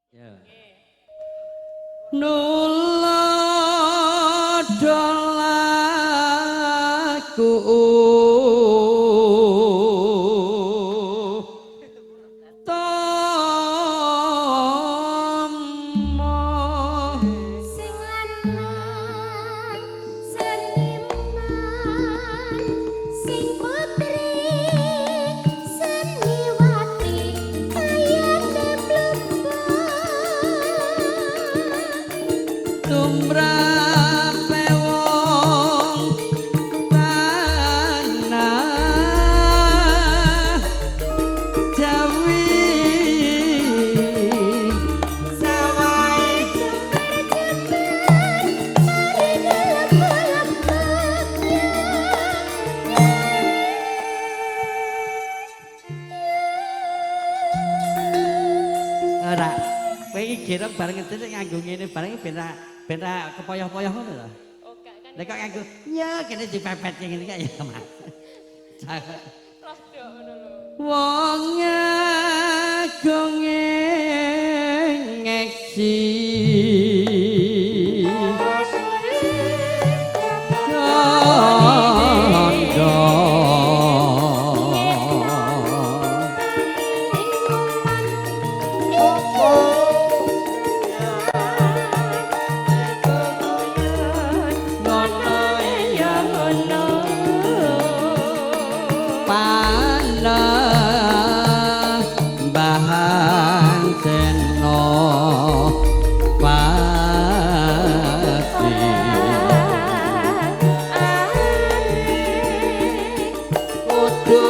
Ya. Nuladolaku tumrape wong tanah Jawi sawai ora kowe iki gerok bareng ngene nganggo ngene bareng ben ra kepoyoh-poyoh ngono lho. Oh, gak kan. Lek kok nganggo ya kene dipepet ngene kaya ya Mas. Rada ngono lho. Wong agung ngeksi bahan seno pati kudu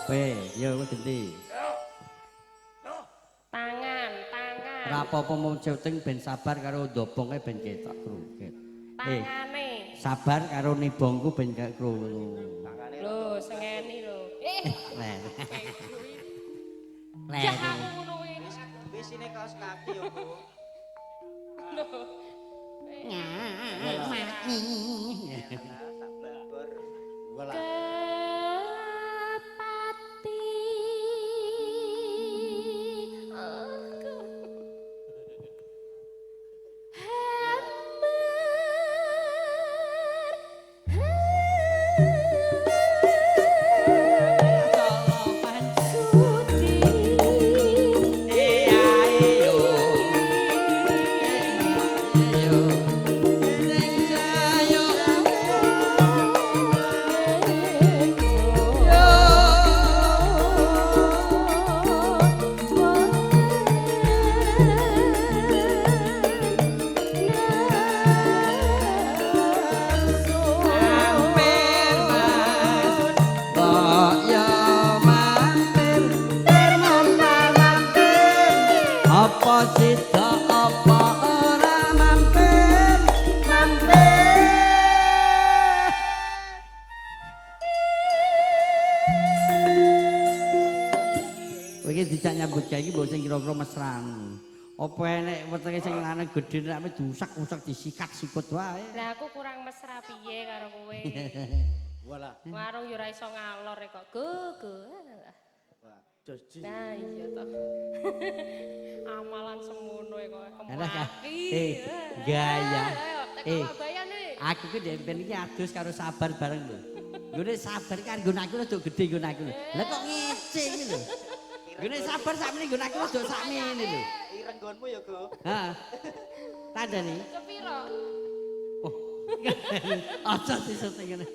sing yo genti. Rapopo mau syuting ben sabar karo ndobonge ben ketok kruget. Tangane. Sabar karo nibongku ben gak krungu. Lho, sengeni lho. Ler. Jah aku ngono kuwi. Bisine kaos kaki yo, Bu. Lho. Sabar. Wala. Kepati. Apa sida apa ora mampir kowe iki dijak nyambut gawe iki mbok sing kira-kira mesran apa enek wetenge sing lanang gedhe nek wis diusak-usak disikat sikut wae Lah aku kurang mesra piye karo kowe. Wala. Warung yo ora iso ngalor kok. Go. Joji. Nah iya toh. Amalan semono kok Alah, kemaki. gaya. Bayane. Aku ki dempen iki adus karo sabar bareng lho. Ngene sabar kan nggon aku rada gedhe nggon aku lho. Lah kok ngece iki lho. Ngene sabar sakmene nggon aku rada sakmene lho. Ireng nggonmu ya, Go. Heeh. Tandani. Kepiro? Oh. Aja disute ngene.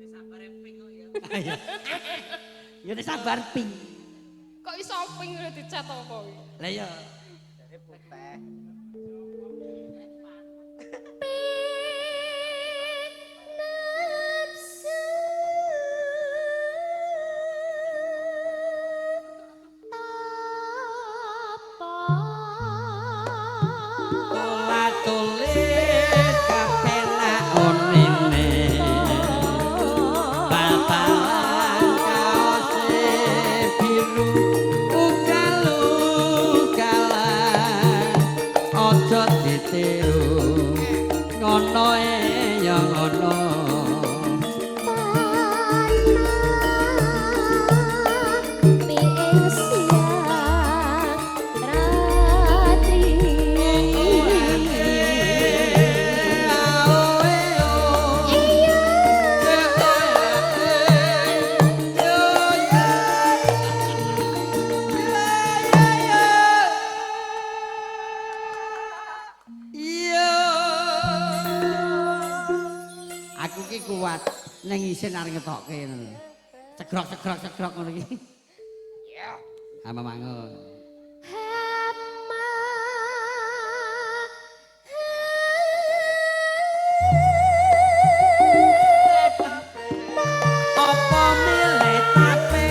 Sabar ping kok ya. Ya sabar ping. Kok iso ping lho dicat apa iki? Lah ya Jare putih. tiru ngono ya ngono kuat ning isin arep ngetokke ngono. Cegrok ngono iki. Ya, ama mangun. Apa milih tape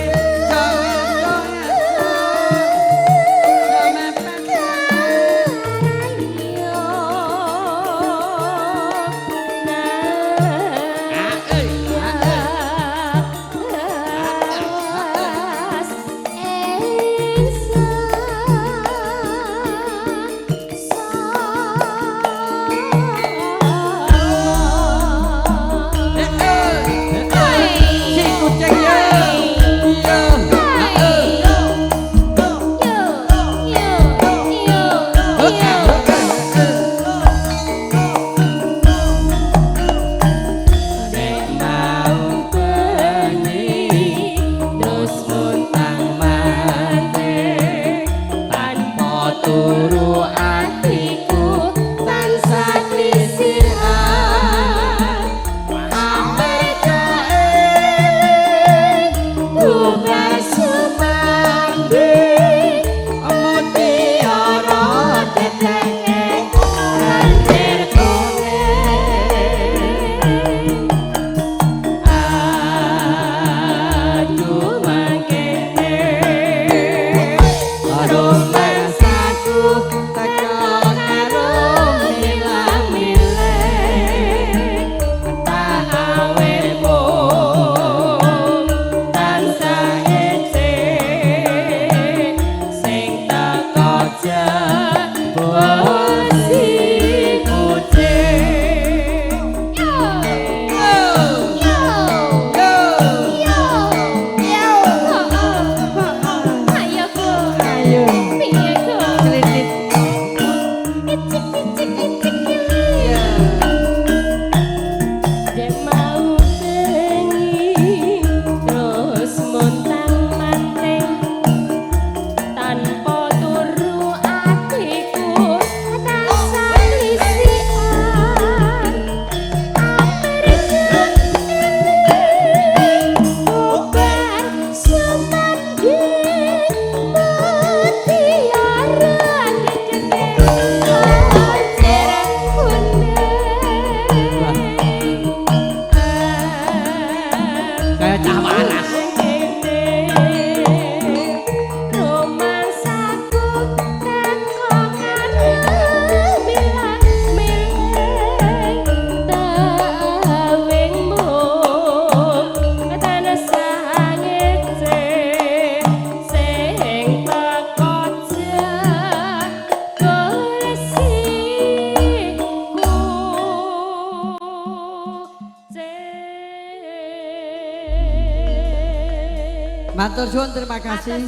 Matur suwun terima kasih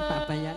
Pak Bayan.